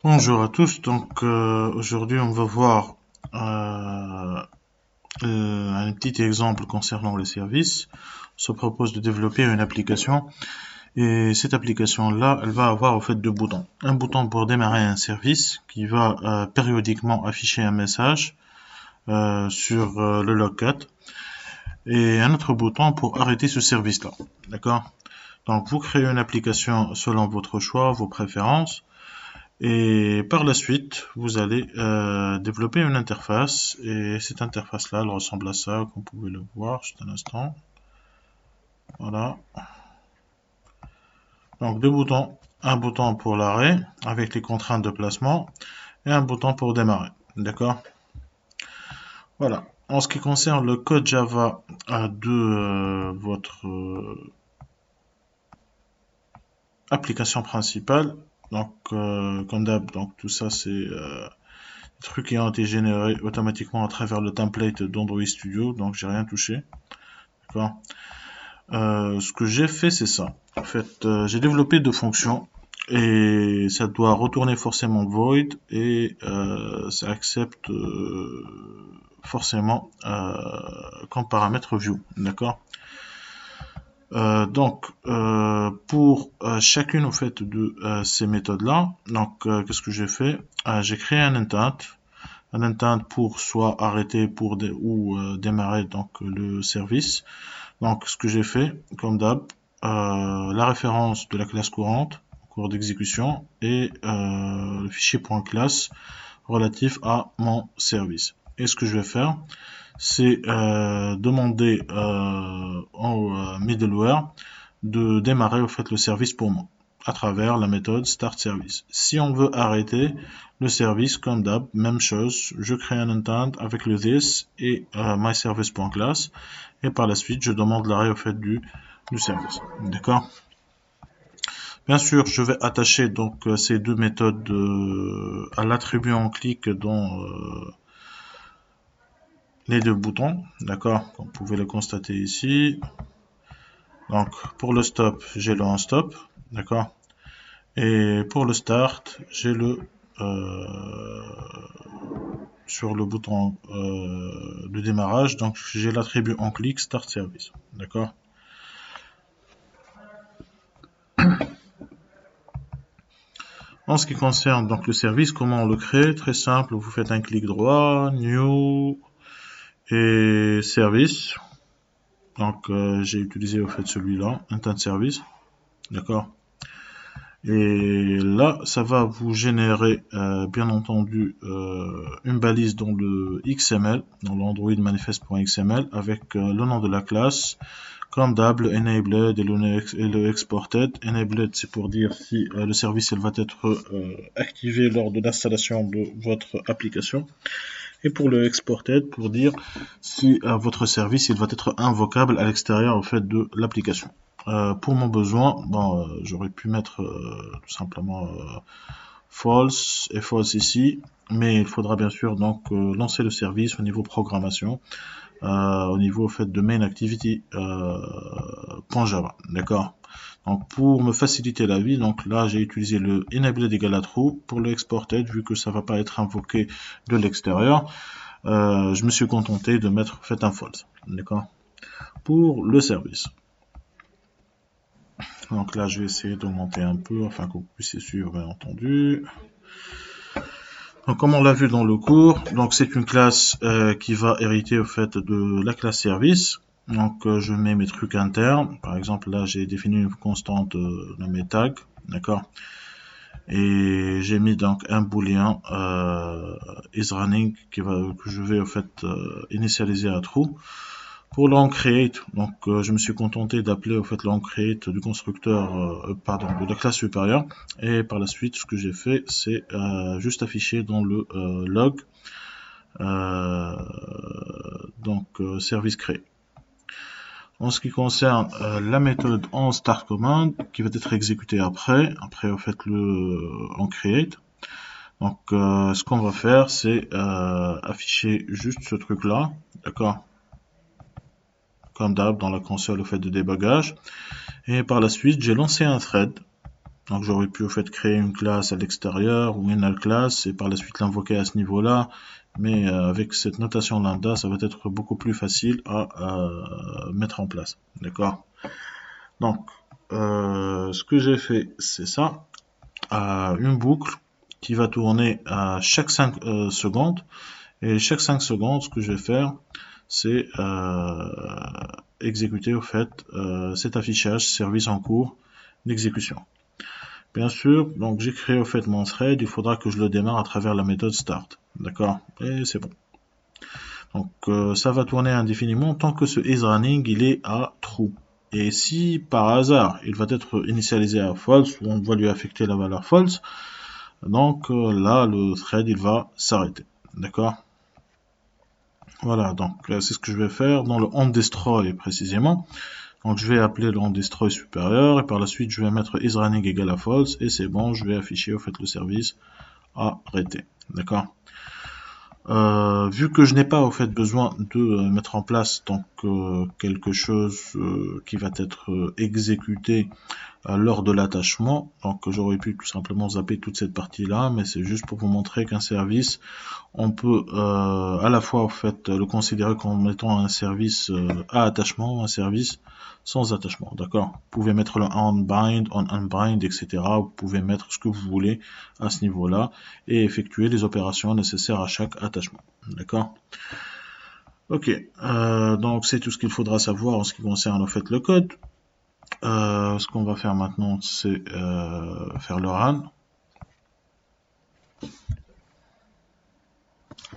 Bonjour à tous, donc aujourd'hui on va voir euh, un petit exemple concernant les services. On se propose de développer une application et cette application-là, elle va avoir au fait deux boutons. Un bouton pour démarrer un service qui va périodiquement afficher un message sur le logcat et un autre bouton pour arrêter ce service-là. D'accord? Donc vous créez une application selon votre choix, vos préférences. Et par la suite, vous allez développer une interface. Et cette interface-là, elle ressemble à ça, comme vous pouvez le voir, juste un instant. Voilà. Donc deux boutons. Un bouton pour l'arrêt, avec les contraintes de placement, et un bouton pour démarrer. D'accord? Voilà. En ce qui concerne le code Java de votre application principale, donc comme d'hab, donc tout ça c'est des trucs qui ont été générés automatiquement à travers le template d'Android Studio, donc j'ai rien touché. D'accord. Ce que j'ai fait, c'est ça. En fait, j'ai développé deux fonctions et ça doit retourner forcément void et ça accepte forcément comme paramètre view. D'accord. Pour chacune au fait de ces méthodes-là, donc qu'est-ce que j'ai fait? J'ai créé un intent pour soit arrêter ou démarrer donc le service. Donc ce que j'ai fait, comme d'hab, la référence de la classe courante, cours d'exécution, et le fichier .class relatif à mon service. Et ce que je vais faire, c'est demander au middleware de démarrer au fait le service pour moi à travers la méthode start service. Si on veut arrêter le service, comme d'hab, même chose, je crée un intent avec le this et myService.class et par la suite je demande l'arrêt au fait du service. D'accord? Bien sûr, je vais attacher donc ces deux méthodes à l'attribut en clic dans les deux boutons, d'accord, comme vous pouvez le constater ici. Donc pour le stop, j'ai le stop, d'accord, et pour le start, j'ai le sur le bouton de démarrage, donc j'ai l'attribut en clic start service, d'accord. En ce qui concerne donc le service, comment on le crée? Très simple, vous faites un clic droit, new et service. Donc j'ai utilisé au fait celui-là, intent service, d'accord. Et là, ça va vous générer, bien entendu, une balise dans le XML, dans l'Android manifest.xml, avec le nom de la classe, comme d'hab, le enabled et le exported. Enabled, c'est pour dire si le service il va être activé lors de l'installation de votre application. Et pour le exported, pour dire si votre service il va être invocable à l'extérieur au fait de l'application. Pour mon besoin, bon, j'aurais pu mettre tout simplement false et false ici, mais il faudra bien sûr donc lancer le service au niveau programmation, au niveau au fait de main activity .java, d'accord. Donc pour me faciliter la vie, donc là j'ai utilisé le enabled égale à true pour le exported vu que ça va pas être invoqué de l'extérieur. Je me suis contenté de mettre fait un false, d'accord. Pour le service. Donc là, je vais essayer d'augmenter un peu afin que vous puissiez suivre, bien entendu. Donc, comme on l'a vu dans le cours, donc c'est une classe qui va hériter au fait de la classe service. Donc, je mets mes trucs internes. Par exemple, là, j'ai défini une constante de mes tags, d'accord. Et j'ai mis donc un boolean isRunning que je vais au fait initialiser à true. Pour l'onCreate, donc je me suis contenté d'appeler au fait l'onCreate du constructeur, pardon, de la classe supérieure. Et par la suite, ce que j'ai fait, c'est juste afficher dans le log, service créé. En ce qui concerne la méthode onStartCommand, qui va être exécutée après au fait le onCreate. Donc ce qu'on va faire, c'est afficher juste ce truc-là, d'accord, comme d'hab dans la console au fait de débogage. Et par la suite, j'ai lancé un thread, Donc j'aurais pu au fait créer une classe à l'extérieur ou une null class et par la suite l'invoquer à ce niveau-là. Mais avec cette notation lambda, ça va être beaucoup plus facile à mettre en place. D'accord? Donc, ce que j'ai fait, c'est ça. Une boucle qui va tourner à chaque 5 secondes. Et chaque 5 secondes, ce que je vais faire, c'est exécuter au fait cet affichage service en cours d'exécution. Bien sûr, donc j'ai créé au fait mon thread, il faudra que je le démarre à travers la méthode start. D'accord? Et c'est bon. Donc ça va tourner indéfiniment tant que ce isRunning il est à true. Et si par hasard il va être initialisé à false ou on va lui affecter la valeur false, donc là le thread il va s'arrêter. D'accord? Voilà, donc c'est ce que je vais faire dans le onDestroy précisément. Donc je vais appeler le onDestroy supérieur et par la suite je vais mettre isRunning égale à false et c'est bon, je vais afficher au fait le service arrêté. D'accord? Vu que je n'ai pas au fait besoin de mettre en place donc quelque chose qui va être exécuté lors de l'attachement, donc j'aurais pu tout simplement zapper toute cette partie là, mais c'est juste pour vous montrer qu'un service on peut à la fois en fait le considérer comme étant un service à attachement ou un service sans attachement, d'accord? Vous pouvez mettre le onBind, onUnbind, etc. Vous pouvez mettre ce que vous voulez à ce niveau-là et effectuer les opérations nécessaires à chaque attachement, d'accord? Ok, donc c'est tout ce qu'il faudra savoir en ce qui concerne en fait le code. Ce qu'on va faire maintenant, c'est faire le run.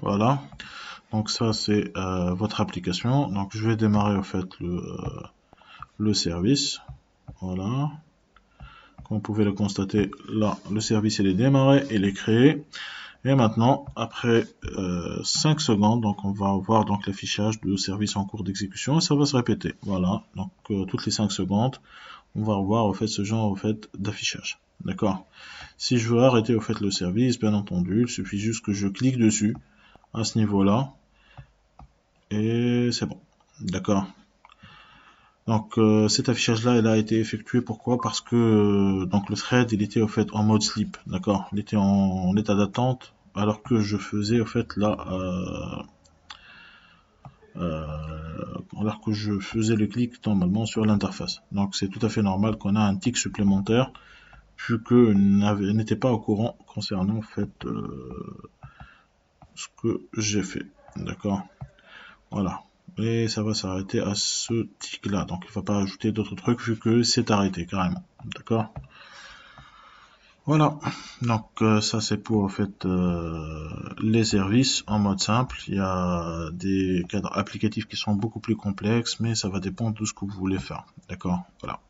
Voilà. Donc ça c'est votre application. Donc je vais démarrer en fait le service. Voilà. Comme vous pouvez le constater, là le service il est démarré, il est créé. Et maintenant, après 5 secondes, donc on va avoir donc l'affichage de service en cours d'exécution et ça va se répéter. Voilà. Donc toutes les 5 secondes, on va revoir au fait ce genre au fait d'affichage. D'accord. Si je veux arrêter au fait le service, bien entendu, il suffit juste que je clique dessus à ce niveau-là. Et c'est bon. D'accord. Donc cet affichage là il a été effectué pourquoi? Parce que donc le thread il était au fait en mode sleep, d'accord, il était en état d'attente alors que je faisais au fait là alors que je faisais le clic normalement sur l'interface. Donc c'est tout à fait normal qu'on a un tick supplémentaire vu que n'était pas au courant concernant en fait ce que j'ai fait, d'accord. Voilà. Et ça va s'arrêter à ce tic là. Donc il ne va pas ajouter d'autres trucs vu que c'est arrêté carrément. D'accord. Voilà. Donc ça c'est pour en fait les services en mode simple. Il y a des cadres applicatifs qui sont beaucoup plus complexes, mais ça va dépendre de ce que vous voulez faire. D'accord. Voilà.